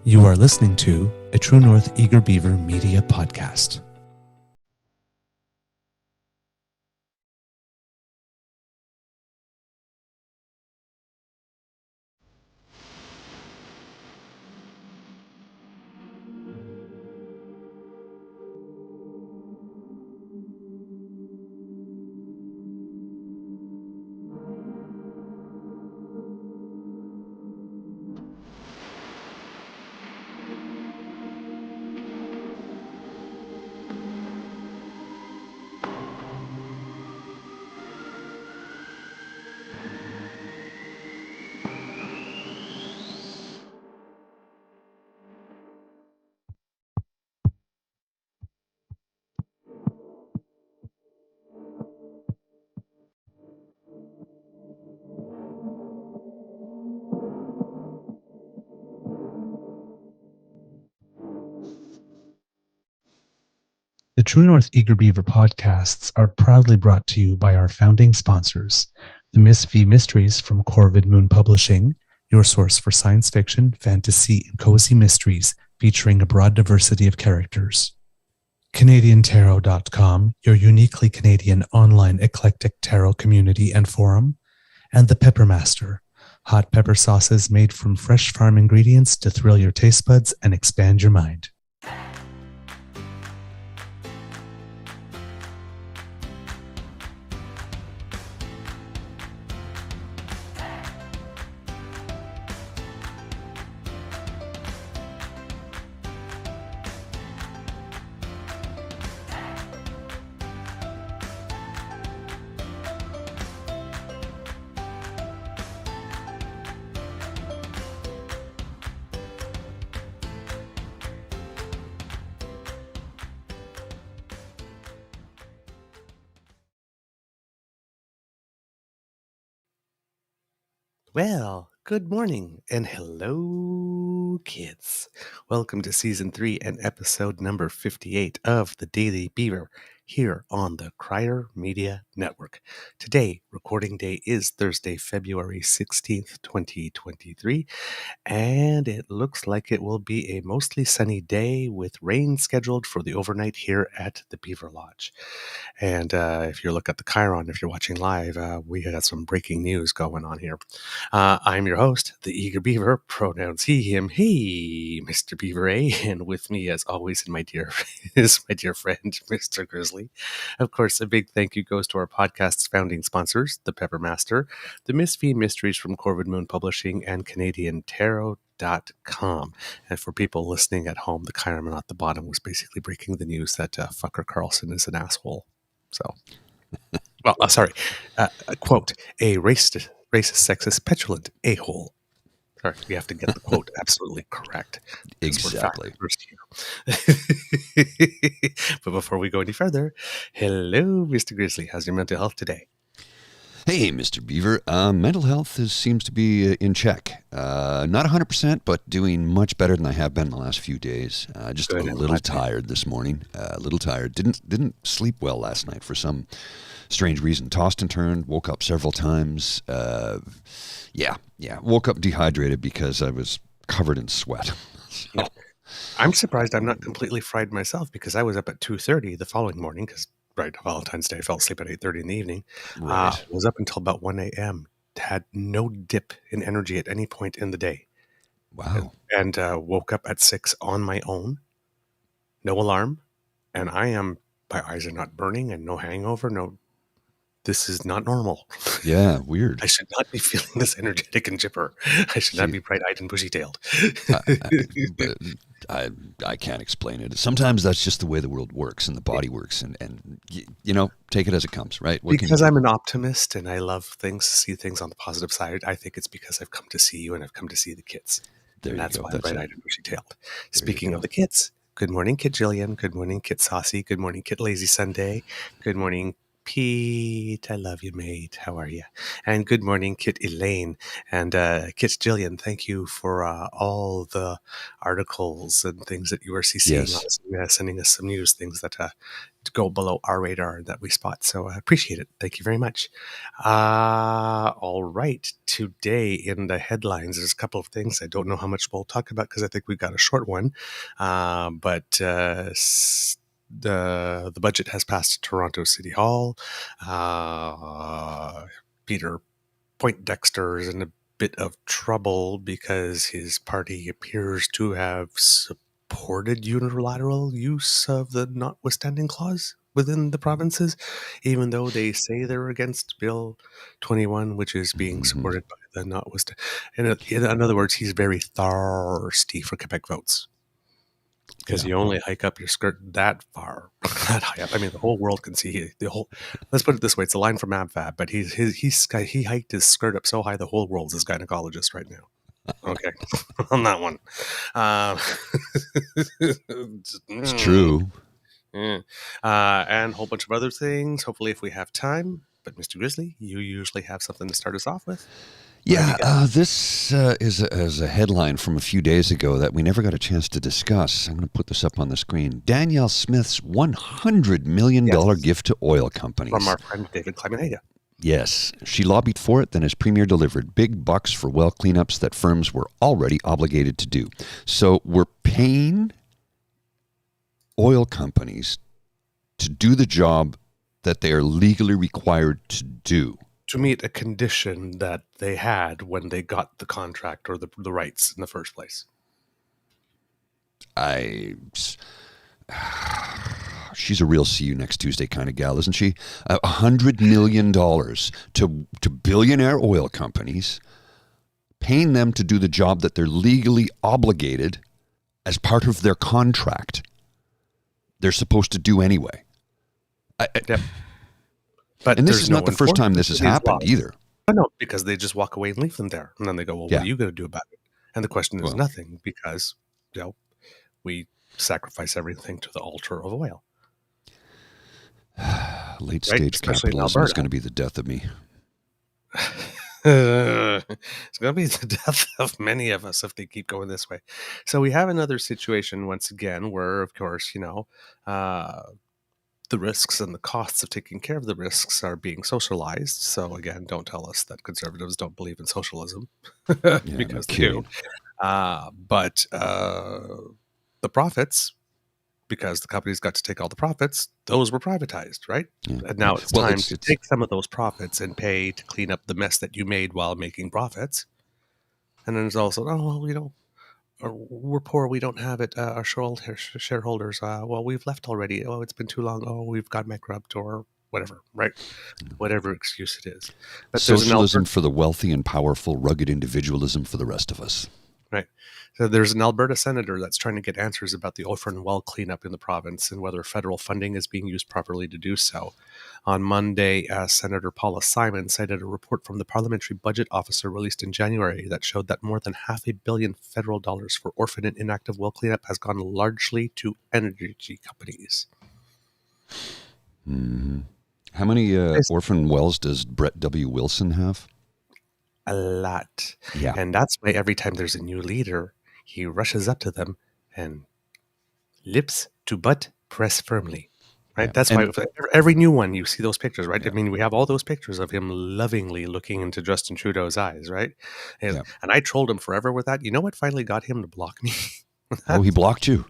You are listening to a True North Eager Beaver Media Podcast. The True North Eager Beaver podcasts are proudly brought to you by our founding sponsors, the Miss V Mysteries from Corvid Moon Publishing, your source for science fiction, fantasy, and cozy mysteries featuring a broad diversity of characters. CanadianTarot.com, your uniquely Canadian online eclectic tarot community and forum, and the Pepper Master, hot pepper sauces made from fresh farm ingredients to thrill your taste buds and expand your mind. Well, good morning and hello, kids. Welcome to Season 3 and episode number 58 of the Daily Beaver here on the Crier Media Network. Today, recording day is Thursday, February 16th, 2023, and it looks like it will be a mostly sunny day with rain scheduled for the overnight here at the Beaver Lodge. And if you look at the Chiron, if you're watching live, we got some breaking news going on here. I'm your host, the Eager Beaver, pronouns he, him, he, Mr. Beaver A, and with me, as always, is my dear friend, Mr. Grizzly. Of course, a big thank you goes to our podcast's founding sponsors, the Pepper Master, the Miss V Mysteries from Corvid Moon Publishing, and CanadianTarot.com. And for people listening at home, the Chiron at the bottom was basically breaking the news that fucker Carlson is an asshole. So, well, quote, a racist, sexist, petulant a-hole. Sorry, we have to get the quote absolutely correct. Exactly. But before we go any further, hello, Mr. Grizzly. How's your mental health today? Hey, Mr. Beaver. Mental health seems to be in check. Not 100%, but doing much better than I have been in the last few days. Just a little tired this morning. A little tired. Didn't sleep well last night for some strange reason. Tossed and turned. Woke up several times. Woke up dehydrated because I was covered in sweat. So. Yeah. I'm surprised I'm not completely fried myself because I was up at 2:30 the following morning because Valentine's Day, I fell asleep at 8:30 in the evening. Right. Was up until about 1 a.m. Had no dip in energy at any point in the day. Wow. And woke up at 6 on my own. No alarm. And my eyes are not burning and no hangover. This is not normal. Yeah, weird. I should not be feeling this energetic and chipper. I should not be bright-eyed and bushy-tailed. I can't explain it. Sometimes that's just the way the world works and the body works, and take it as it comes, right? Because I'm an optimist and I love things, see things on the positive side. I think it's because I've come to see you and I've come to see the kids. And that's why I'm bright-eyed and bushy-tailed. Speaking of the kids, good morning, Kit Jillian. Good morning, Kit Saucy. Good morning, Kit Lazy Sunday. Good morning, Pete, I love you, mate. How are you? And good morning, Kit Elaine. And Kit Jillian, thank you for all the articles and things that you are CCing us, sending us some news, things that go below our radar that we spot. So I appreciate it. Thank you very much. All right. Today in the headlines, there's a couple of things. I don't know how much we'll talk about because I think we've got a short one. But the budget has passed at Toronto City Hall. Peter Poindexter is in a bit of trouble because his party appears to have supported unilateral use of the notwithstanding clause within the provinces, even though they say they're against Bill 21, which is being supported by the notwithstanding. In other words, he's very thirsty for Quebec votes. Because you only hike up your skirt that far, that high up. I mean, the whole world can see the whole. Let's put it this way: it's a line from AbFab, but he hiked his skirt up so high the whole world's his gynecologist right now. Okay, on that one. It's true. And a whole bunch of other things. Hopefully, if we have time. But Mr. Grizzly, you usually have something to start us off with. Yeah, this is a headline from a few days ago that we never got a chance to discuss. I'm going to put this up on the screen. Danielle Smith's $100 million gift to oil companies. From our friend David Clemeneda. Yes. She lobbied for it, then as Premier delivered big bucks for well cleanups that firms were already obligated to do. So we're paying oil companies to do the job that they are legally required to do. To meet a condition that they had when they got the contract or the rights in the first place. She's a real see you next Tuesday kind of gal, isn't she? $100 million to billionaire oil companies, paying them to do the job that they're legally obligated as part of their contract. They're supposed to do anyway. Yep. But and this is not the first time this has happened either. No, because they just walk away and leave them there. And then they go, well, what are you going to do about it? And the question is nothing because, we sacrifice everything to the altar of oil. Late stage capitalism is going to be the death of me. It's going to be the death of many of us if they keep going this way. So we have another situation once again where, of course, the risks and the costs of taking care of the risks are being socialized. So again, don't tell us that conservatives don't believe in socialism because they do. But the profits, because the companies got to take all the profits, those were privatized, right? Yeah. And now it's time to take some of those profits and pay to clean up the mess that you made while making profits. And then there's also, we're poor, we don't have it. Our shareholders, we've left already. Oh, it's been too long. Oh, we've got bankrupt or whatever, right? Whatever excuse it is. But socialism for the wealthy and powerful, rugged individualism for the rest of us. Right. So there's an Alberta senator that's trying to get answers about the Orphan well cleanup in the province and whether federal funding is being used properly to do so. On Monday, Senator Paula Simon cited a report from the Parliamentary Budget Officer released in January that showed that more than $500 million federal dollars for orphan and inactive well cleanup has gone largely to energy companies. Mm-hmm. How many orphan wells does Brett W. Wilson have? A lot. Yeah. And that's why every time there's a new leader, he rushes up to them and lips to butt press firmly. Right? Yeah. That's why every new one, you see those pictures, right? Yeah. I mean, we have all those pictures of him lovingly looking into Justin Trudeau's eyes, right? And I trolled him forever with that. You know what finally got him to block me? Oh, he blocked you?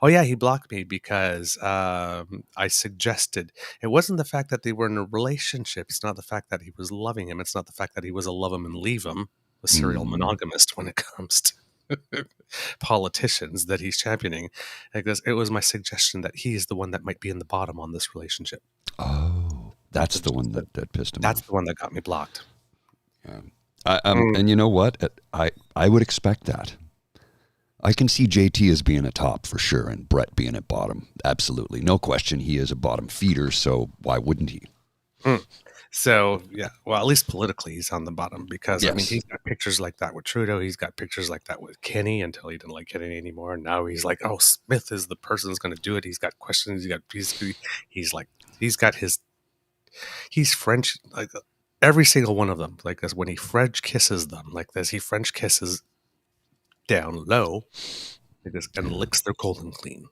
Oh, yeah, he blocked me because I suggested it wasn't the fact that they were in a relationship. It's not the fact that he was loving him. It's not the fact that he was a love him and leave him, a serial monogamist when it comes to politicians that he's championing. Because it was my suggestion that he's the one that might be in the bottom on this relationship. Oh, that's the one that pissed him off. That's the one that got me blocked. And you know what? I would expect that. I can see JT as being a top for sure and Brett being at bottom. Absolutely. No question he is a bottom feeder, so why wouldn't he? So, yeah, well, at least politically he's on the bottom because, I mean, he's got pictures like that with Trudeau. He's got pictures like that with Kenny until he didn't like Kenny anymore. And now he's like, oh, Smith is the person who's going to do it. He's got questions. He's French, like every single one of them, like this, when he French kisses them like this, he French kisses down low and licks their colon clean.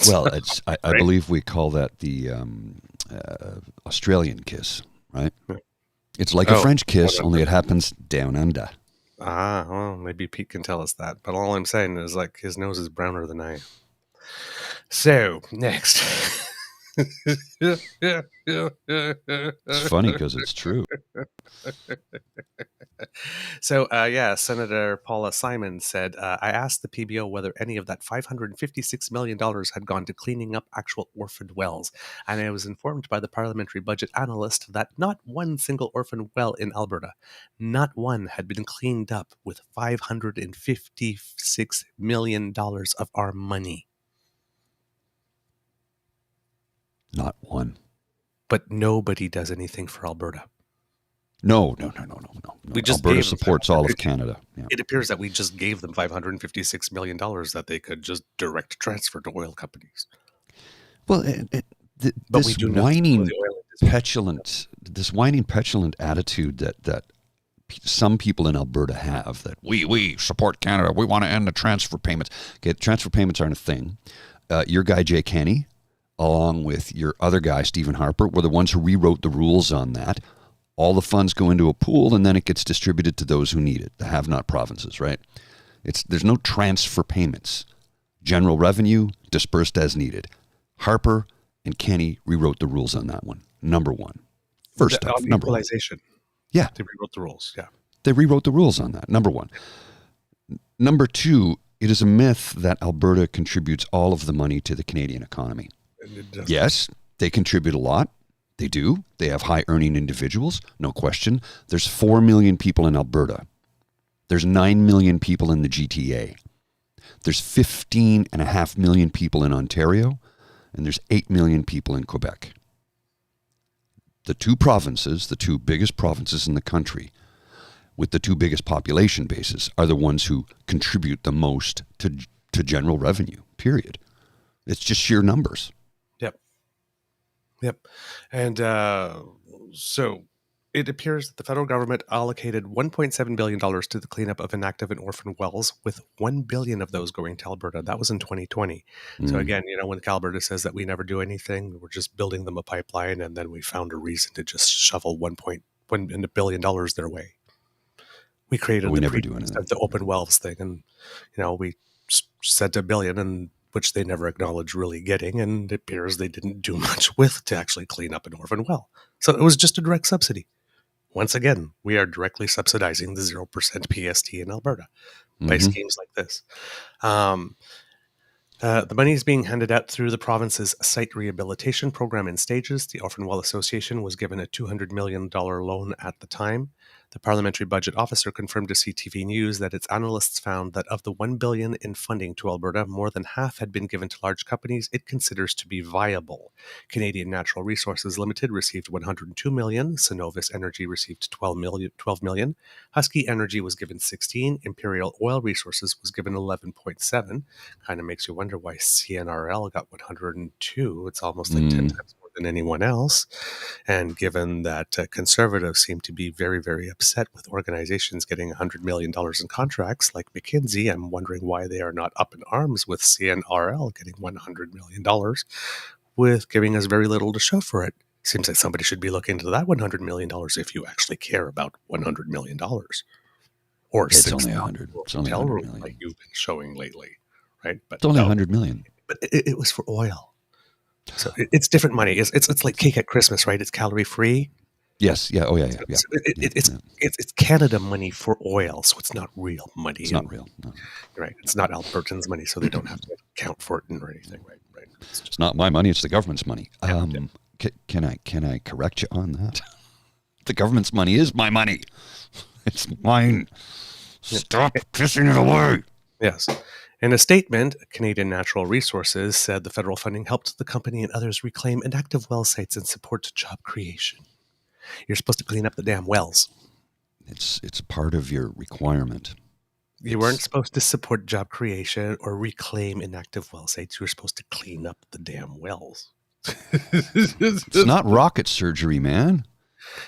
Well, I believe we call that the Australian kiss, right? It's like a French kiss, only it happens down under. Well, maybe Pete can tell us that. But all I'm saying is, like, his nose is browner than I am. So, next. It's funny because it's true. So, Senator Paula Simon said, I asked the PBO whether any of that $556 million had gone to cleaning up actual orphaned wells. And I was informed by the parliamentary budget analyst that not one single orphaned well in Alberta, not one had been cleaned up with $556 million of our money. Not one. But nobody does anything for Alberta. No. We just Alberta supports all of Canada. Yeah. It appears that we just gave them $556 million that they could just direct transfer to oil companies. Well, this whining, petulant attitude that some people in Alberta have, that we support Canada, we want to end the transfer payments. Okay, transfer payments aren't a thing. Your guy Jay Kenny, along with your other guy Stephen Harper, were the ones who rewrote the rules on that. All the funds go into a pool, and then it gets distributed to those who need it, the have-not provinces, right? There's no transfer payments. General revenue dispersed as needed. Harper and Kenny rewrote the rules on that one. Number one. First off, number equalization. One. Yeah. They rewrote the rules, yeah. They rewrote the rules on that, number one. Number two, it is a myth that Alberta contributes all of the money to the Canadian economy. Yes, they contribute a lot. They do. They have high-earning individuals, no question. There's 4 million people in Alberta. There's 9 million people in the GTA. There's 15.5 million people in Ontario, and there's 8 million people in Quebec. The two provinces, the two biggest provinces in the country, with the two biggest population bases, are the ones who contribute the most to general revenue, period. It's just sheer numbers. Yep. And so it appears that the federal government allocated $1.7 billion to the cleanup of inactive and orphan wells, with $1 billion of those going to Alberta. That was in 2020. So again, when Alberta says that we never do anything, we're just building them a pipeline, and then we found a reason to just shovel $1 billion their way. We created the open wells thing, and we said $1 billion, and which they never acknowledged really getting, and it appears they didn't do much with to actually clean up an orphan well. So it was just a direct subsidy. Once again, we are directly subsidizing the 0% PST in Alberta by schemes like this. The money is being handed out through the province's site rehabilitation program in stages. The Orphan Well Association was given a $200 million loan at the time. The parliamentary budget officer confirmed to CTV News that its analysts found that of the $1 billion in funding to Alberta, more than half had been given to large companies it considers to be viable. Canadian Natural Resources Limited received $102 million. Cenovus Energy received $12 million. Husky Energy was given $16 million. Imperial Oil Resources was given $11.7 million. Kind of makes you wonder why CNRL got $102 million. It's almost like 10 times more than anyone else. And given that conservatives seem to be very, very upset with organizations getting $100 million in contracts like McKinsey, I'm wondering why they are not up in arms with CNRL getting $100 million with giving us very little to show for it. Seems like somebody should be looking into that $100 million if you actually care about $100 million. Or it's only 100. It's only 100 million. Like you've been showing lately, right? But it's only 100 million. But it was for oil. So it's different money. It's like cake at Christmas, right? It's calorie free. Yes. Yeah. Oh, yeah. It's Canada money for oil, so it's not real money. It's not real. No. Right. It's not Albertans' money, so they don't have to account for it or anything. Right. It's not my money. It's the government's money. Can I correct you on that? The government's money is my money. It's mine. Stop pissing it away. Yes. In a statement, Canadian Natural Resources said the federal funding helped the company and others reclaim inactive well sites and support job creation. You're supposed to clean up the damn wells. It's part of your requirement. You weren't supposed to support job creation or reclaim inactive well sites. You were supposed to clean up the damn wells. It's not rocket surgery, man.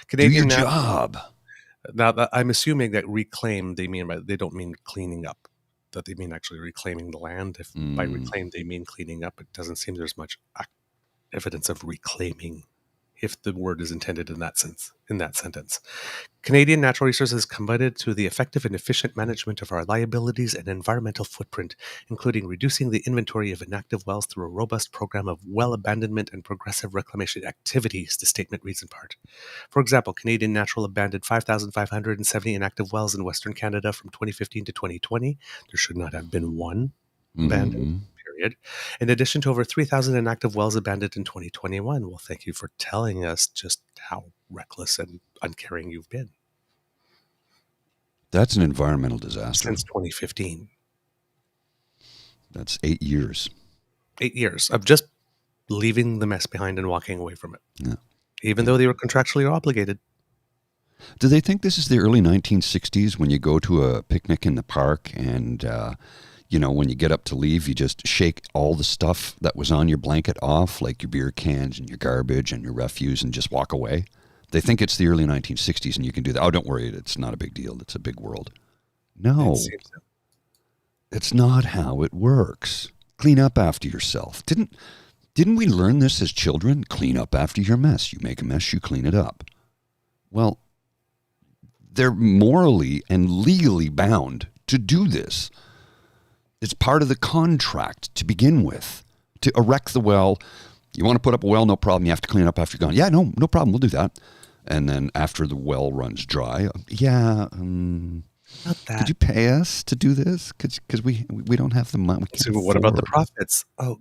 Canadian Do your job. Now, I'm assuming that reclaim, they don't mean cleaning up. That they mean actually reclaiming the land. If by reclaim they mean cleaning up, it doesn't seem there's much evidence of reclaiming if the word is intended in that sense, in that sentence. Canadian Natural Resources is committed to the effective and efficient management of our liabilities and environmental footprint, including reducing the inventory of inactive wells through a robust program of well abandonment and progressive reclamation activities, the statement reads in part. For example, Canadian Natural abandoned 5,570 inactive wells in Western Canada from 2015 to 2020. There should not have been one abandoned, period. In addition to over 3,000 inactive wells abandoned in 2021. Well, thank you for telling us just how reckless and uncaring you've been. That's an environmental disaster. Since 2015. That's 8 years. 8 years of just leaving the mess behind and walking away from it. Yeah. Even though they were contractually obligated. Do they think this is the early 1960s when you go to a picnic in the park and, when you get up to leave, you just shake all the stuff that was on your blanket off, like your beer cans and your garbage and your refuse, and just walk away? They think it's the early 1960s and you can do that. Oh, don't worry. It's not a big deal. It's a big world. No, it's not how it works. Clean up after yourself. Didn't we learn this as children? Clean up after your mess. You make a mess, you clean it up. Well, they're morally and legally bound to do this. It's part of the contract to begin with. To erect the well, you want to put up a well, no problem. You have to clean it up after you're gone. Yeah, no problem. We'll do that. And then after the well runs dry, not that. Could you pay us to do this? Because we don't have the money. So what about the profits? Oh,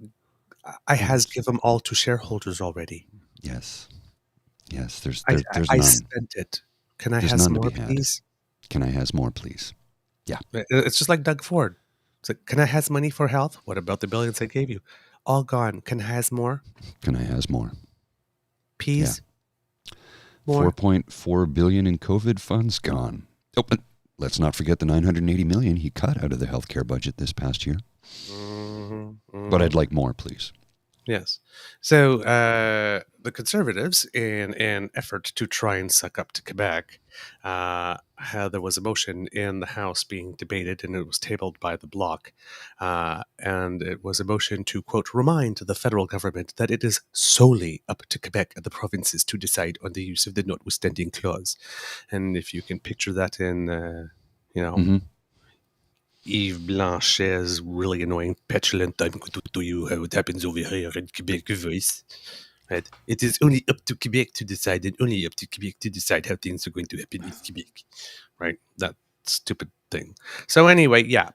I has give them all to shareholders already. Yes. There's I none. spent it. Can I have more, please? Can I have more, please? Yeah. It's just like Doug Ford. It's like, can I has money for health? What about the billions I gave you? All gone. Can I has more? Can I has more? Peas? Yeah. 4.4 billion in COVID funds gone. Oh, but let's not forget the 980 million he cut out of the healthcare budget this past year. But I'd like more, please. Yes. So the Conservatives, in an effort to try and suck up to Quebec, there was a motion in the House being debated, and it was tabled by the Bloc. And it was a motion to, quote, remind the federal government that it is solely up to Quebec and the provinces to decide on the use of the notwithstanding clause. And if you can picture that in, Yves Blanchet's really annoying, petulant, I'm going to tell you how it happens over here in Quebec voice. Right? It is only up to Quebec to decide, and only up to Quebec to decide how things are going to happen in Quebec. Right? That stupid thing. So anyway, yeah,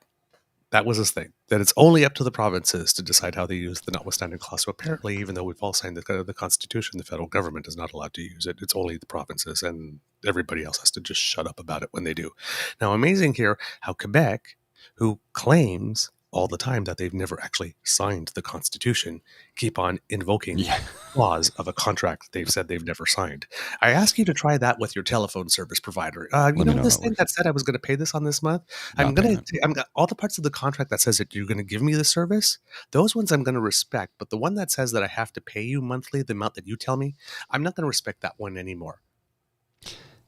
that was his thing. That it's only up to the provinces to decide how they use the notwithstanding clause. So apparently, even though we've all signed the Constitution, the federal government is not allowed to use it. It's only the provinces, and everybody else has to just shut up about it when they do. Now, amazing here how Quebec, who claims all the time that they've never actually signed the Constitution, keep on invoking clause of a contract they've said they've never signed. I ask you to try that with your telephone service provider. This thing that said I was going to pay this on this month? I'm all the parts of the contract that says that you're going to give me the service, those ones I'm going to respect. But the one that says that I have to pay you monthly, the amount that you tell me, I'm not going to respect that one anymore.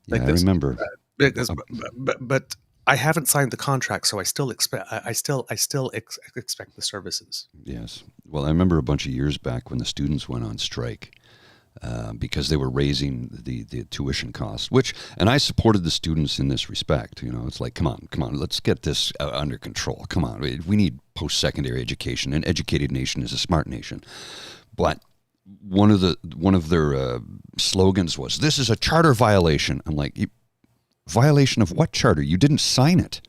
Yeah, I remember. But I haven't signed the contract, so I still expect expect the services. Yes. Well, I remember a bunch of years back when the students went on strike because they were raising the tuition costs, and I supported the students in this respect. It's like, come on, let's get this under control. Come on, we need post-secondary education. An educated nation is a smart nation. But one of their slogans was, "This is a charter violation." I'm like, violation of what charter? You didn't sign it.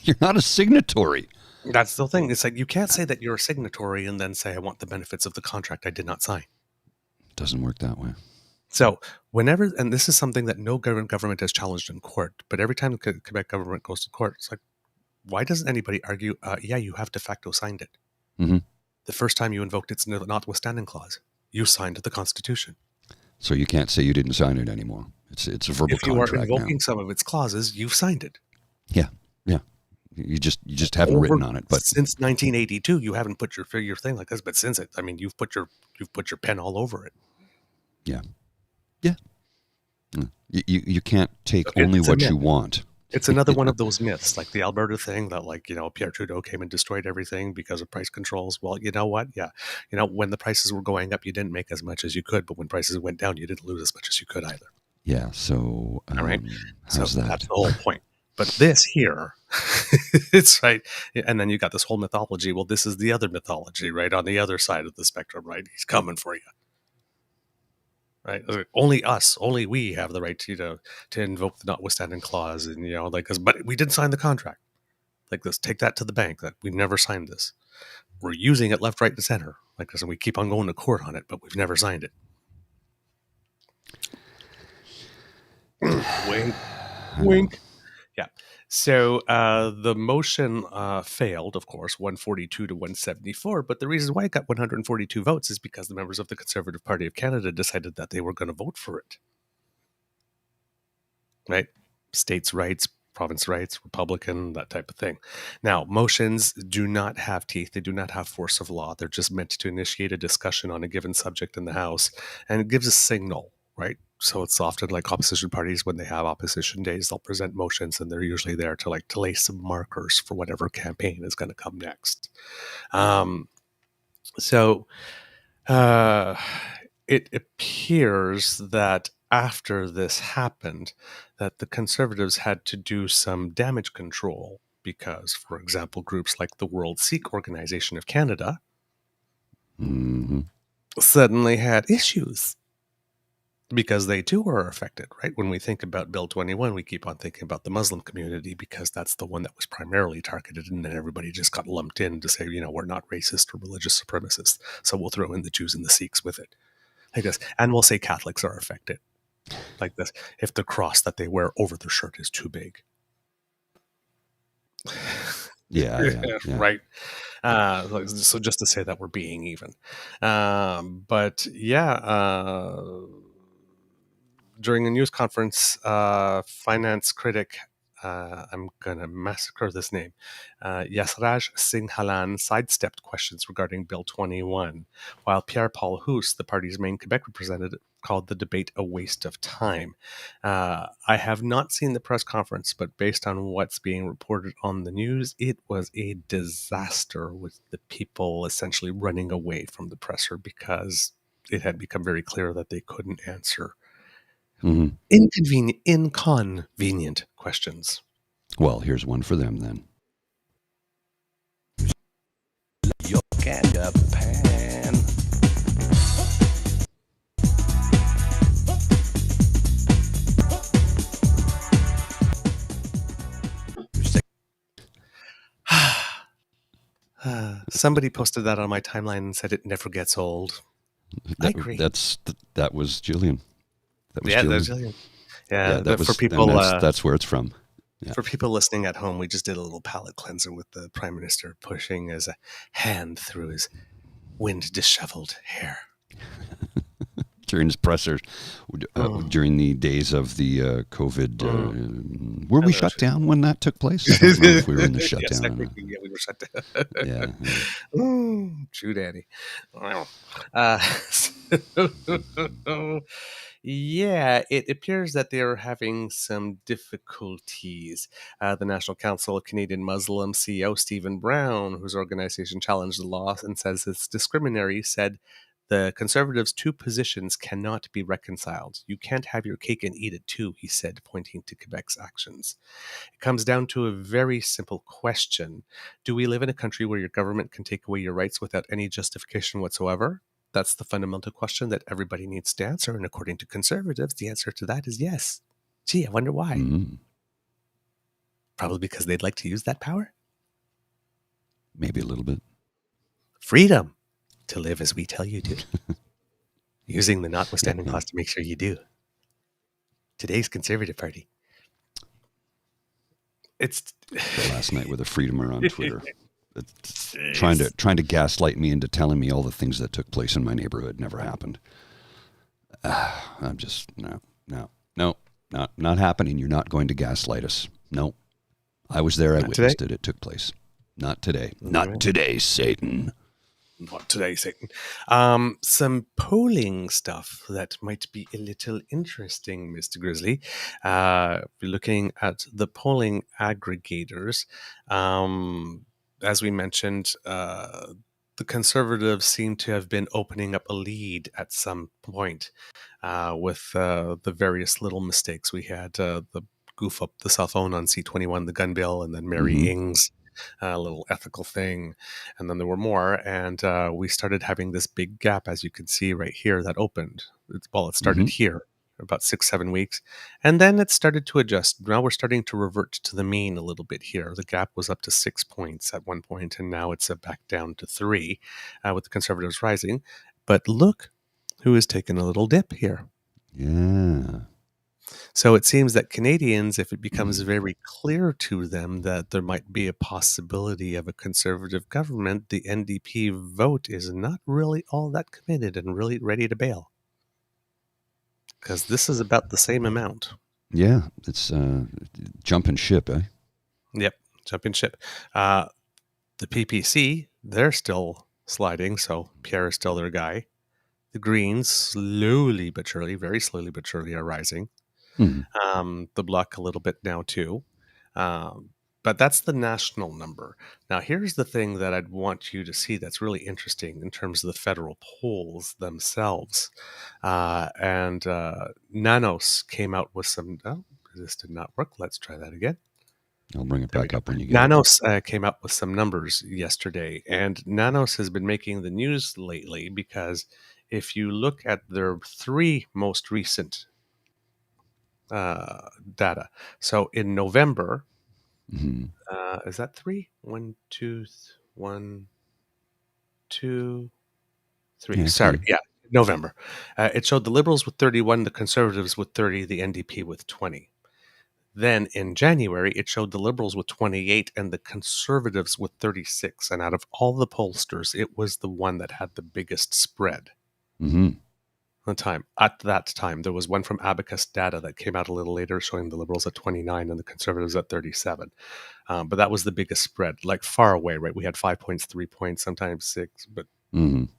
You're not a signatory. That's the thing. It's like you can't say that you're a signatory and then say I want the benefits of the contract I did not sign. It doesn't work that way. So whenever, and this is something that no government has challenged in court, but every time the Quebec government goes to court, it's like, why doesn't anybody argue, you have de facto signed it. Mm-hmm. The first time you invoked its notwithstanding clause, you signed the Constitution. So you can't say you didn't sign it anymore. It's a verbal contract. If you are invoking now. some of its clauses, you've signed it. Yeah. You just haven't written on it. But since 1982, you haven't put your thing like this. But since it, I mean, you've put your pen all over it. Yeah. You can't take only what you want. It's another one of those myths, like the Alberta thing that, like, Pierre Trudeau came and destroyed everything because of price controls. Well, you know what? Yeah. When the prices were going up, you didn't make as much as you could, but when prices went down, you didn't lose as much as you could either. Yeah. So, All right. how's that? That's the whole point. But this here, it's right. And then you got this whole mythology. Well, this is the other mythology, right? On the other side of the spectrum, right? He's coming for you. Right? Only we have the right to invoke the notwithstanding clause, and but we didn't sign the contract. Like, let's take that to the bank that we never signed this. We're using it left, right, and center. Like this, and we keep on going to court on it, but we've never signed it. Wink, wink. Yeah. So the motion failed, of course, 142 to 174. But the reason why it got 142 votes is because the members of the Conservative Party of Canada decided that they were going to vote for it. Right? States' rights, province rights, Republican, that type of thing. Now, motions do not have teeth. They do not have force of law. They're just meant to initiate a discussion on a given subject in the House. And it gives a signal, right? So it's often like opposition parties, when they have opposition days, they'll present motions, and they're usually there to lay some markers for whatever campaign is going to come next. It appears that after this happened, that the Conservatives had to do some damage control because, for example, groups like the World Sikh Organization of Canada suddenly had issues. Because they too are affected, right? When we think about Bill 21, we keep on thinking about the Muslim community because that's the one that was primarily targeted, and then everybody just got lumped in to say, we're not racist or religious supremacists, so we'll throw in the Jews and the Sikhs with it. Like this. And we'll say Catholics are affected. Like this. If the cross that they wear over their shirt is too big. Yeah. Right. So just to say that we're being even. But yeah, during a news conference, finance critic, I'm going to massacre this name, Yasraj Singh Halan sidestepped questions regarding Bill 21, while Pierre-Paul Housse, the party's main Quebec representative, called the debate a waste of time. I have not seen the press conference, but based on what's being reported on the news, it was a disaster, with the people essentially running away from the presser because it had become very clear that they couldn't answer inconvenient questions. Well, here's one for them then. Your cat pan. Somebody posted that on my timeline and said it never gets old. I agree. That was Jillian. That was Jillian. Yeah, that was, for people. That's where it's from. Yeah. For people listening at home, we just did a little palate cleanser with the Prime Minister pushing his hand through his wind-disheveled hair. During his presser, during the days of the COVID, were we shut down when that took place? I don't know if we were in the shutdown. Yes, we were shut down. Yeah. True, Daddy. Yeah, it appears that they are having some difficulties. The National Council of Canadian Muslims CEO Stephen Brown, whose organization challenged the law and says it's discriminatory, said the Conservatives' two positions cannot be reconciled. You can't have your cake and eat it too, he said, pointing to Quebec's actions. It comes down to a very simple question. Do we live in a country where your government can take away your rights without any justification whatsoever? That's the fundamental question that everybody needs to answer. And according to Conservatives, the answer to that is yes. Gee, I wonder why. Probably because they'd like to use that power? Maybe a little bit. Freedom to live as we tell you to. Using the notwithstanding clause to make sure you do. Today's Conservative Party. It's last night with a freedomer on Twitter. Trying to gaslight me into telling me all the things that took place in my neighborhood never happened. I'm just not happening. You're not going to gaslight us. No, I was there. I witnessed it. It took place. Not today. Not today, Satan. Not today, Satan. Some polling stuff that might be a little interesting, Mr. Grizzly. We're looking at the polling aggregators. As we mentioned, the Conservatives seem to have been opening up a lead at some point with the various little mistakes. We had the goof up the cell phone on C21, the gun bill, and then Mary Ing's little ethical thing. And then there were more. And we started having this big gap, as you can see right here, that opened. It started here about 6-7 weeks. And then it started to adjust. Now we're starting to revert to the mean a little bit here. The gap was up to 6 points at one point, and now it's back down to 3 with the Conservatives rising. But look who is taking a little dip here. Yeah. So it seems that Canadians, if it becomes very clear to them that there might be a possibility of a Conservative government, the NDP vote is not really all that committed and really ready to bail. Because this is about the same amount. Yeah, it's jumping ship, eh? Yep, jumping ship. The PPC, they're still sliding, so Pierre is still their guy. The Greens, slowly but surely, very slowly but surely, are rising. The Bloc a little bit now too. But that's the national number. Now, here's the thing that I'd want you to see that's really interesting in terms of the federal polls themselves. And Nanos came out with some... Oh, this did not work. Let's try that again. I'll bring it back up when you get Nanos came out with some numbers yesterday. And Nanos has been making the news lately because if you look at their 3 most recent data. So in November, is that 3? 1, 2, 1, 2, 3. Yeah, Sorry, 3. yeah, November. It showed the Liberals with 31, the Conservatives with 30, the NDP with 20. Then in January, it showed the Liberals with 28 and the Conservatives with 36. And out of all the pollsters, it was the one that had the biggest spread. At that time, there was one from Abacus Data that came out a little later showing the Liberals at 29 and the Conservatives at 37. But that was the biggest spread, like far away, right? We had 5 points, 3 points, sometimes 6, but boom.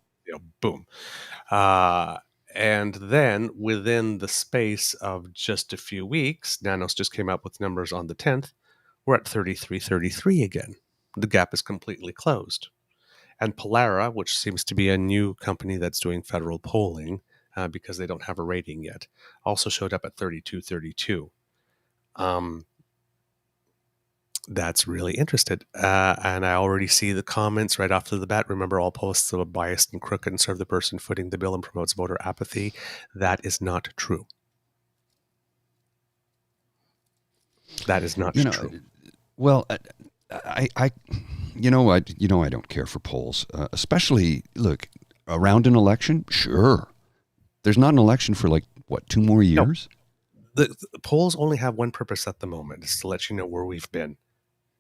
And then within the space of just a few weeks, Nanos just came out with numbers on the 10th. We're at 33 again. The gap is completely closed. And Polara, which seems to be a new company that's doing federal polling, because they don't have a rating yet, also showed up at 32. That's really interesting. And I already see the comments right off the bat. Remember, all posts are biased and crooked and serve the person footing the bill and promotes voter apathy. That is not true. That is not true. Well, I don't care for polls, especially, look, around an election, sure. There's not an election for 2 more years? No. The polls only have one purpose at the moment. It's to let you know where we've been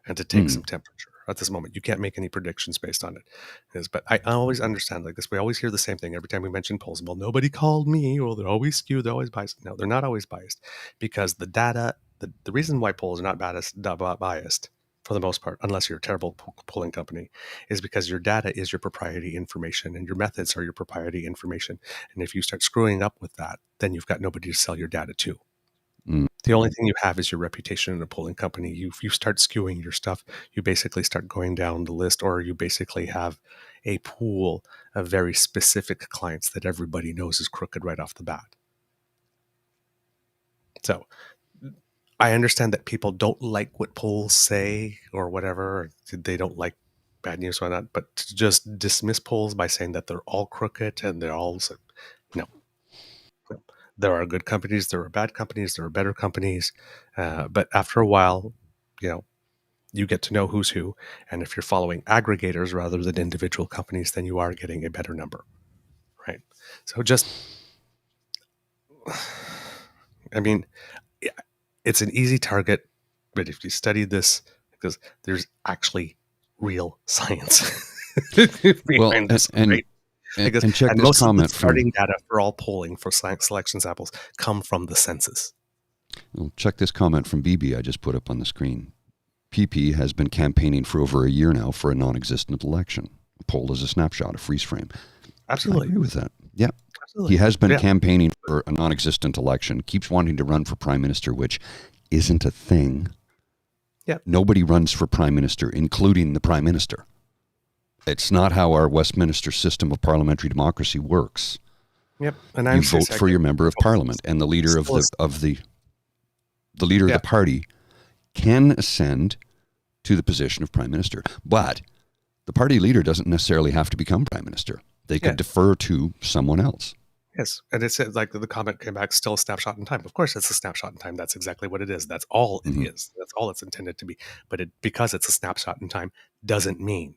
and to take some temperature at this moment. You can't make any predictions based on it. But I always understand like this. We always hear the same thing every time we mention polls. Well, nobody called me, or they're always skewed, they're always biased. No, they're not always biased because the data, the reason why polls are not biased for the most part, unless you're a terrible polling company, is because your data is your proprietary information and your methods are your proprietary information. And if you start screwing up with that, then you've got nobody to sell your data to. The only thing you have is your reputation in a polling company. You start skewing your stuff, you basically start going down the list, or you basically have a pool of very specific clients that everybody knows is crooked right off the bat. So I understand that people don't like what polls say or whatever. Or they don't like bad news or not, but to just dismiss polls by saying that they're all crooked and they're all... No. There are good companies, there are bad companies, there are better companies. But after a while, you get to know who's who. And if you're following aggregators rather than individual companies, then you are getting a better number, right? So it's an easy target, but if you study this, because there's actually real science behind this, right? And check this comment. Most of the starting data for all polling for selection samples come from the census. Well, check this comment from BB I just put up on the screen. PP has been campaigning for over a year now for a non-existent election. A poll is a snapshot, a freeze frame. Absolutely. I agree with that. Yeah. Absolutely. He has been campaigning for a non-existent election, keeps wanting to run for prime minister, which isn't a thing. Yeah. Nobody runs for prime minister, including the prime minister. It's not how our Westminster system of parliamentary democracy works. Yep. And you vote for your member of parliament, and the leader of the leader of the party can ascend to the position of prime minister. But the party leader doesn't necessarily have to become prime minister. They could defer to someone else. Yes. And it's like the comment came back, still a snapshot in time. Of course, it's a snapshot in time. That's exactly what it is. That's all it is. That's all it's intended to be. But because it's a snapshot in time doesn't mean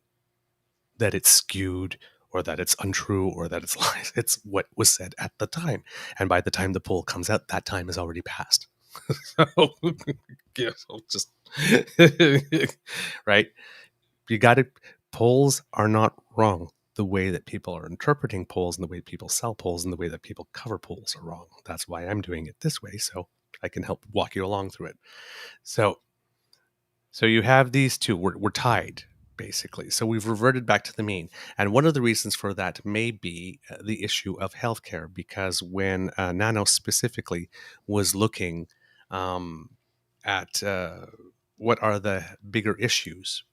that it's skewed or that it's untrue or that it's lies. It's what was said at the time. And by the time the poll comes out, that time is already passed. So, just, right? You got to, polls are not wrong. The way that people are interpreting polls and the way people sell polls and the way that people cover polls are wrong. That's why I'm doing it this way, so I can help walk you along through it. So you have these two. We're tied, basically. So we've reverted back to the mean. And one of the reasons for that may be the issue of healthcare, because when Nano specifically was looking at what are the bigger issues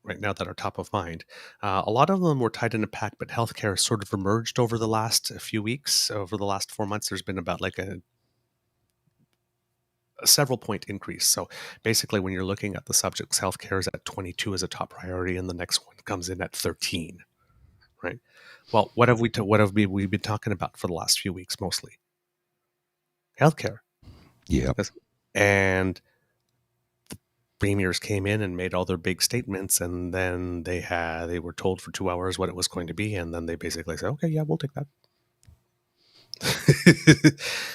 right now that are top of mind. A lot of them were tied in a pack, but healthcare sort of emerged over the last few weeks. Over the last 4 months, there's been about like a several point increase. So basically, when you're looking at the subjects, healthcare is at 22 as a top priority, and the next one comes in at 13. Right. Well, what have we been talking about for the last few weeks mostly? Healthcare. Yeah. And premiers came in and made all their big statements, and then they were told for 2 hours what it was going to be, and then they basically said, okay, yeah, we'll take that.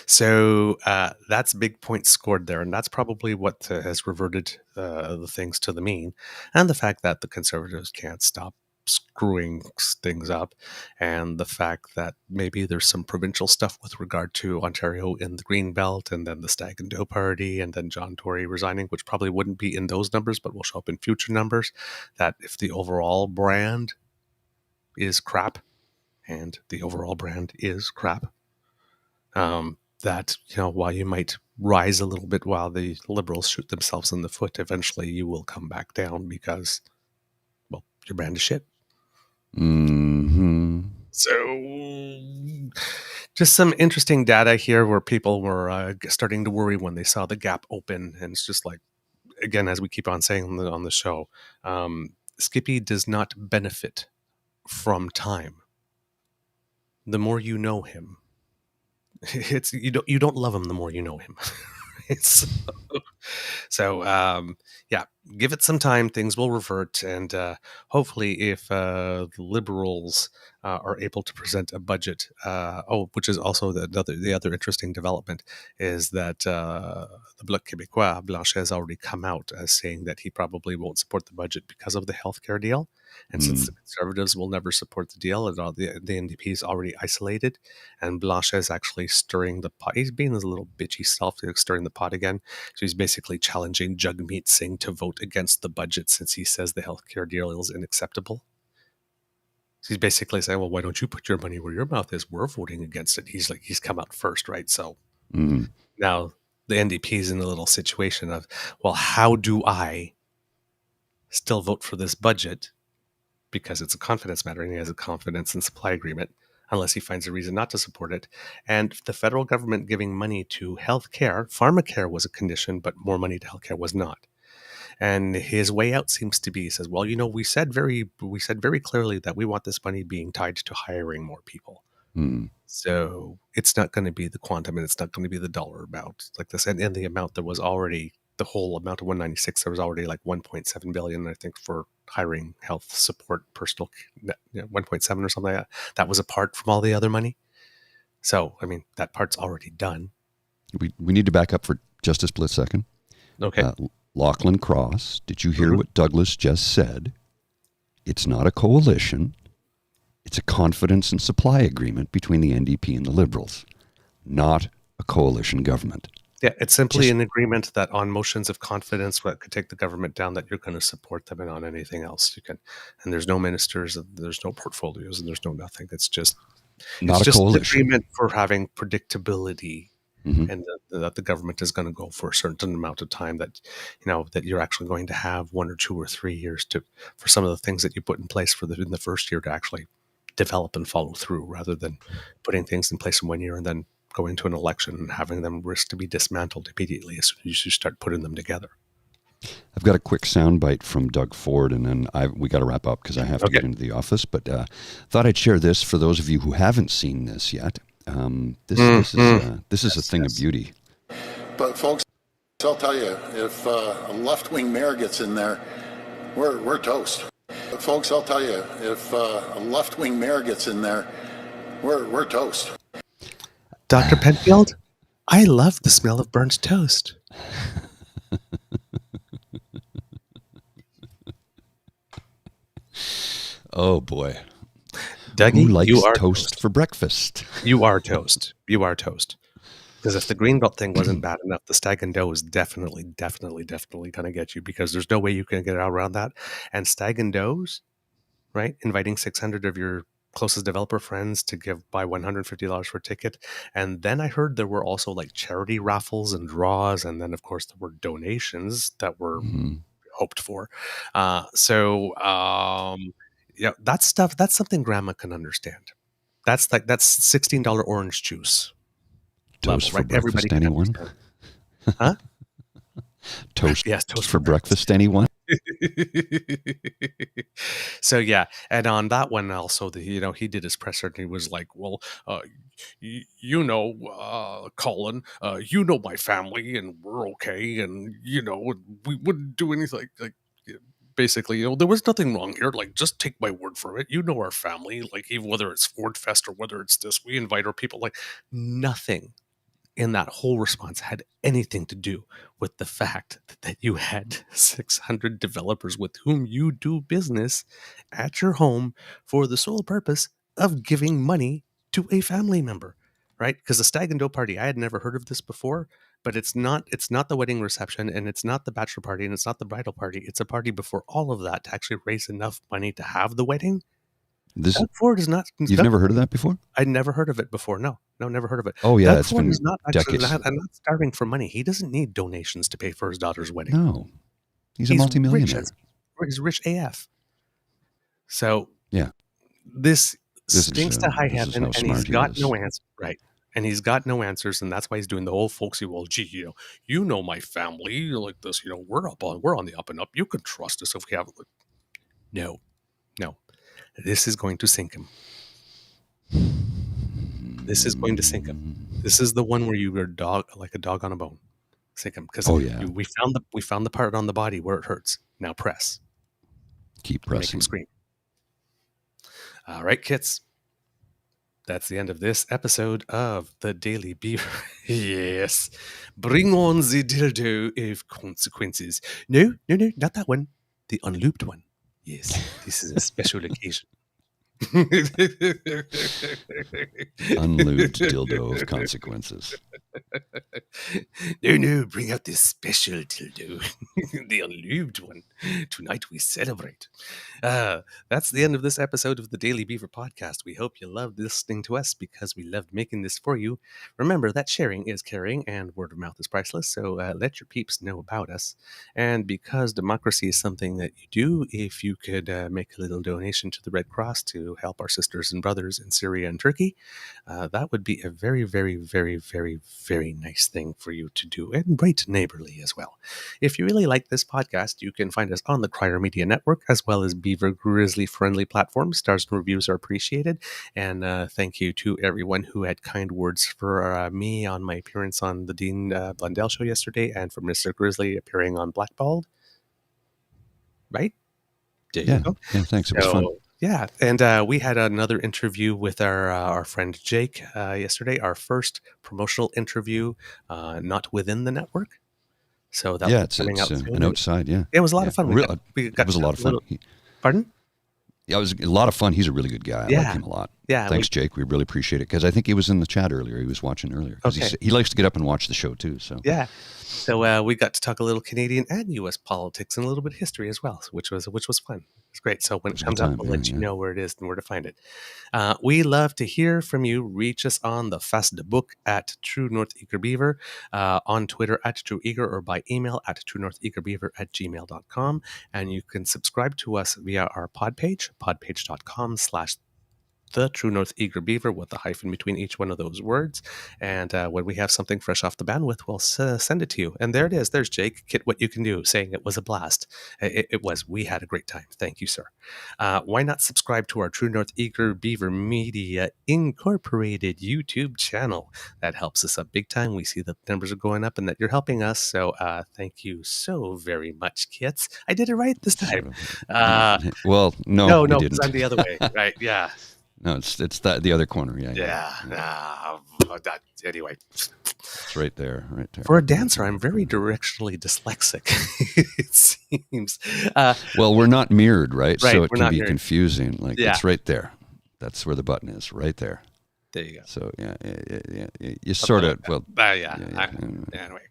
So that's big points scored there, and that's probably what has reverted the things to the mean, and the fact that the Conservatives can't stop screwing things up, and the fact that maybe there's some provincial stuff with regard to Ontario in the Green Belt, and then the Stag and Doe Party, and then John Tory resigning, which probably wouldn't be in those numbers, but will show up in future numbers, that if the overall brand is crap, and the overall brand is crap, that, while you might rise a little bit while the Liberals shoot themselves in the foot, eventually you will come back down because, well, your brand is shit. Mm-hmm. So just some interesting data here where people were starting to worry when they saw the gap open. And it's just like, again, as we keep on saying on the show, Skippy does not benefit from time. The more you know him, you don't love him the more you know him. So yeah, give it some time. Things will revert, and hopefully, if the Liberals are able to present a budget, which is also the other interesting development, is that the Bloc Québécois, Blanchet, has already come out as saying that he probably won't support the budget because of the healthcare deal. And since the Conservatives will never support the deal, and the NDP is already isolated, and Blanchet is actually stirring the pot. He's being his little bitchy self, stirring the pot again. So he's basically challenging Jagmeet Singh to vote against the budget since he says the healthcare deal is unacceptable. So he's basically saying, well, why don't you put your money where your mouth is? We're voting against it. He's come out first, right? So now the NDP is in a little situation of, well, how do I still vote for this budget? Because it's a confidence matter, and he has a confidence and supply agreement, unless he finds a reason not to support it. And the federal government giving money to healthcare, pharmacare was a condition, but more money to healthcare was not. And his way out seems to be, he says, well, we said very clearly that we want this money being tied to hiring more people. So it's not going to be the quantum, and it's not going to be the dollar amount like this. And the amount, there was already the whole amount of 196. There was already like 1.7 billion, I think, for hiring health support personal, 1.7 or something like that. That was apart from all the other money. So, I mean, that part's already done. We need to back up for just a split second. Okay. Lachlan Cross, did you hear what Douglas just said? It's not a coalition. It's a confidence and supply agreement between the NDP and the Liberals, not a coalition government. Yeah, it's simply an agreement that on motions of confidence, what could take the government down, that you're going to support them, and on anything else you can. And there's no ministers, there's no portfolios, and there's no nothing. It's just not a coalition. An agreement for having predictability, Mm-hmm. and that the government is going to go for a certain amount of time. That that you're actually going to have 1 or 2 or 3 years for some of the things that you put in place in the first year to actually develop and follow through, rather than putting things in place in 1 year and then going to an election and having them risk to be dismantled immediately as soon as you start putting them together. I've got a quick soundbite from Doug Ford, and then we got to wrap up because I have to get into the office. But thought I'd share this for those of you who haven't seen this yet. This is a thing of beauty. But folks, I'll tell you, if a left-wing mayor gets in there, we're toast. But folks, I'll tell you, if a left-wing mayor gets in there, we're toast. Dr. Penfield, I love the smell of burnt toast. Oh boy. Dougie, who likes you are toast for breakfast? You are toast. You are toast. Because if the Greenbelt thing wasn't bad enough, the Stag and Doe is definitely going to get you, because there's no way you can get around that. And Stag and Does, right? Inviting 600 of your closest developer friends to buy $150 for a ticket. And then I heard there were also like charity raffles and draws. And then, of course, there were donations that were hoped for. That stuff, that's something grandma can understand. That's $16 orange juice. Toast level, for right? breakfast, anyone? Huh? Toast, yes, toast for breakfast, anyone? So yeah, and on that one also, he did his presser and he was like, "Well, Colin, you know my family and we're okay, and we wouldn't do anything like." Basically, there was nothing wrong here. Like, just take my word for it. You know our family. Like, even whether it's Ford Fest or whether it's this, we invite our people. Like, nothing in that whole response had anything to do with the fact that you had 600 developers with whom you do business at your home for the sole purpose of giving money to a family member, right? Because the Stag and Doe party, I had never heard of this before, but it's not the wedding reception, and it's not the bachelor party, and it's not the bridal party. It's a party before all of that to actually raise enough money to have the wedding. Doug Ford is not. You've never heard of that before? I'd never heard of it before. No, never heard of it. Oh yeah, Doug it's Ford been is not decades. I'm not starving for money. He doesn't need donations to pay for his daughter's wedding. No, he's a multimillionaire. He's rich AF. So yeah, this stinks to high heaven, and he's got no answer. Right. And he's got no answers, and that's why he's doing the whole folksy, well, gee, my family like this, we're on the up and up. You can trust us if we have. No. This is going to sink him. This is going to sink him. This is the one where you are like a dog on a bone. Sink him, because we found the part on the body where it hurts. Now press. Keep pressing. Make him scream. All right, kits. That's the end of this episode of the Daily Beaver. Yes. Bring on the dildo of consequences. No, not that one. The unlooped one. Yes, this is a special occasion. Unlubed dildo of consequences. No, bring out this special dildo. The unlubed one. Tonight we celebrate. That's the end of this episode of the Daily Beaver podcast. We hope you loved listening to us, because we loved making this for you. Remember that sharing is caring and word of mouth is priceless, so let your peeps know about us. And because democracy is something that you do, if you could make a little donation to the Red Cross to help our sisters and brothers in Syria and Turkey, that would be a very, very, very, very, very nice thing for you to do, and right neighborly as well. If you really like this podcast, you can find us on the Crier Media Network, as well as Beaver Grizzly friendly platforms. Stars and reviews are appreciated. And thank you to everyone who had kind words for me on my appearance on the Dean Blundell show yesterday, and for Mr. Grizzly appearing on Blackballed. Right? There you go. Yeah, thanks. It was fun. Yeah, and we had another interview with our friend Jake yesterday, our first promotional interview, not within the network. So that it's an outside, yeah. It was a lot of fun. It was a lot of fun. Pardon? Yeah, it was a lot of fun. He's a really good guy. I like him a lot. Yeah. Thanks, Jake. We really appreciate it because I think he was in the chat earlier. He was watching earlier. Okay. He likes to get up and watch the show too. So yeah. So we got to talk a little Canadian and U.S. politics and a little bit of history as well, which was fun. It's great. So when it comes up, we'll let you know where it is and where to find it. We love to hear from you. Reach us on the Facebook at True North Eager Beaver, on Twitter at True Eager, or by email at truenortheagerbeaver@gmail.com. And you can subscribe to us via our pod page, podpage.com/The True North Eager Beaver, with a hyphen between each one of those words. And when we have something fresh off the bandwidth, we'll send it to you. And there it is. There's Jake, Kit, what you can do, saying it was a blast. It was. We had a great time. Thank you, sir. Why not subscribe to our True North Eager Beaver Media Incorporated YouTube channel? That helps us up big time. We see the numbers are going up and that you're helping us. So thank you so very much, Kits. I did it right this time. Well, no, no, you didn't. I'm the other way. Right, yeah. No, it's the other corner. Anyway, it's right there. For a dancer, I'm very directionally dyslexic. It seems. Well, we're not mirrored, right? So it can be mirrored. Confusing. Like it's right there. That's where the button is. Right there. There you go. So yeah. You sort of Anyway.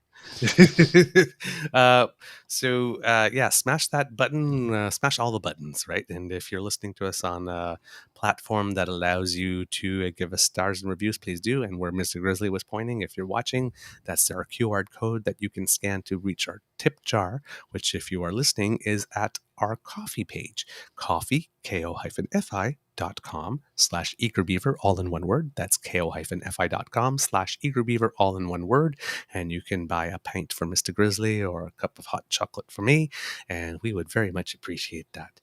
Smash that button, smash all the buttons, right? And if you're listening to us on a platform that allows you to give us stars and reviews, please do. And where Mr. Grizzly was pointing, if you're watching, that's our QR code that you can scan to reach our tip jar, which if you are listening is at our coffee page, coffee, ko-fi.com/eagerbeaver, all in one word. That's ko-fi.com/eagerbeaver, all in one word. And you can buy a pint for Mr. Grizzly or a cup of hot chocolate for me. And we would very much appreciate that.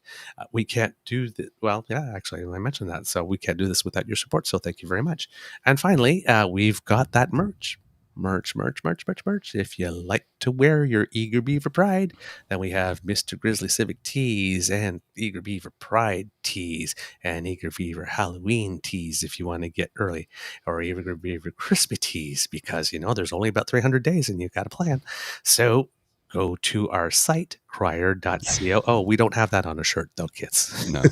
We can't do that. Well, yeah, actually, I mentioned that. So we can't do this without your support. So thank you very much. And finally, we've got that merch. If you like to wear your Eager Beaver Pride, then we have Mr. Grizzly Civic tees and Eager Beaver Pride tees and Eager Beaver Halloween tees if you want to get early, or Eager Beaver Christmas tees, because there's only about 300 days and you've got a plan. So go to our site, crier.co. Oh, we don't have that on a shirt though, kids. No.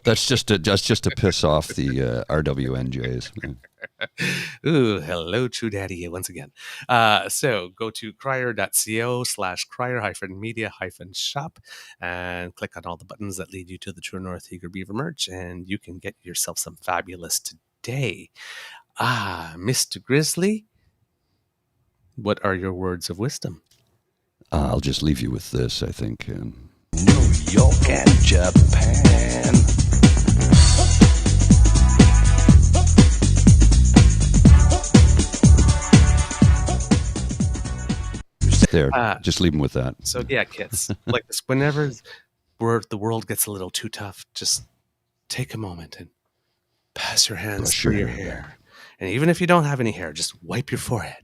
That's just to piss off the RWNJs. Ooh, hello, True Daddy, once again. So go to crier.co/crier-media-shop and click on all the buttons that lead you to the True North Eager Beaver merch, and you can get yourself some fabulous today. Mr. Grizzly, what are your words of wisdom? I'll just leave you with this, I think. New York and Japan. There, just leave them with that. So yeah, kids, like this, whenever the world gets a little too tough, just take a moment and pass your hands through your hair. And even if you don't have any hair, just wipe your forehead.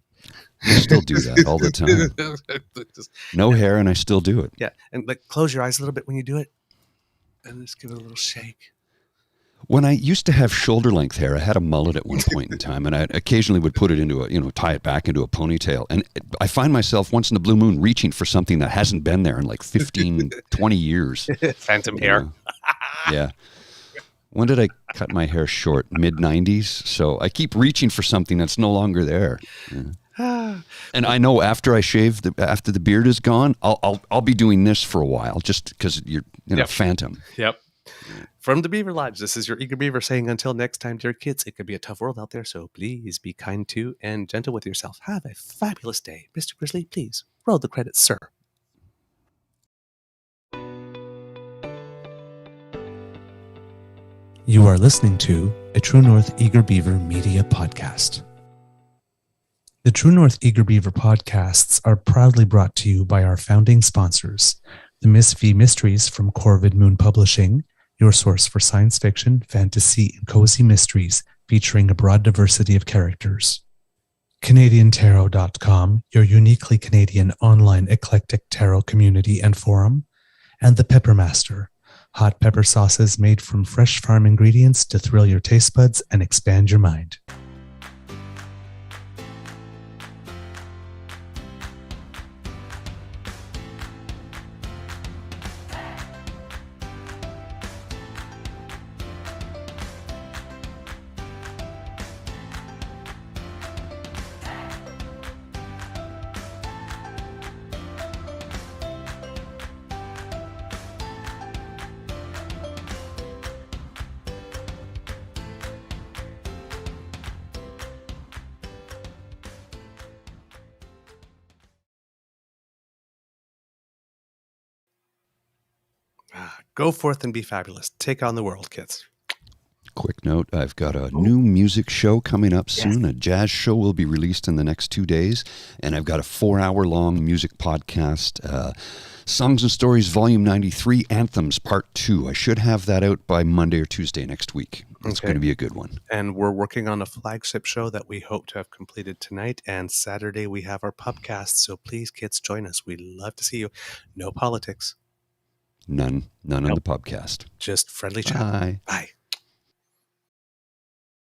I still do that all the time. No hair, and I still do it. Yeah, and like close your eyes a little bit when you do it, and just give it a little shake. When I used to have shoulder-length hair, I had a mullet at one point in time, and I occasionally would put it into tie it back into a ponytail. And I find myself once in the blue moon reaching for something that hasn't been there in like 15, 20 years. Phantom hair. Yeah. When did I cut my hair short? Mid-90s. So I keep reaching for something that's no longer there. Yeah. And I know after I shave, after the beard is gone, I'll be doing this for a while, just because you're phantom. Yep. From the Beaver Lodge, this is your Eager Beaver saying, until next time, dear kids, it could be a tough world out there, so please be kind to and gentle with yourself. Have a fabulous day. Mr. Grizzly, please roll the credits, sir. You are listening to a True North Eager Beaver Media Podcast. The True North Eager Beaver podcasts are proudly brought to you by our founding sponsors, the Miss V Mysteries from Corvid Moon Publishing, your source for science fiction, fantasy, and cozy mysteries featuring a broad diversity of characters. CanadianTarot.com, your uniquely Canadian online eclectic tarot community and forum. And The Pepper Master, hot pepper sauces made from fresh farm ingredients to thrill your taste buds and expand your mind. Go forth and be fabulous. Take on the world, kids. Quick note, I've got a new music show coming up soon. A jazz show will be released in the next 2 days. And I've got a 4-hour-long music podcast, Songs and Stories Volume 93, Anthems Part 2. I should have that out by Monday or Tuesday next week. It's going to be a good one. And we're working on a flagship show that we hope to have completed tonight. And Saturday we have our pubcast. So please, kids, join us. We'd love to see you. No politics. None on the pubcast. Just friendly chat. Bye. Bye.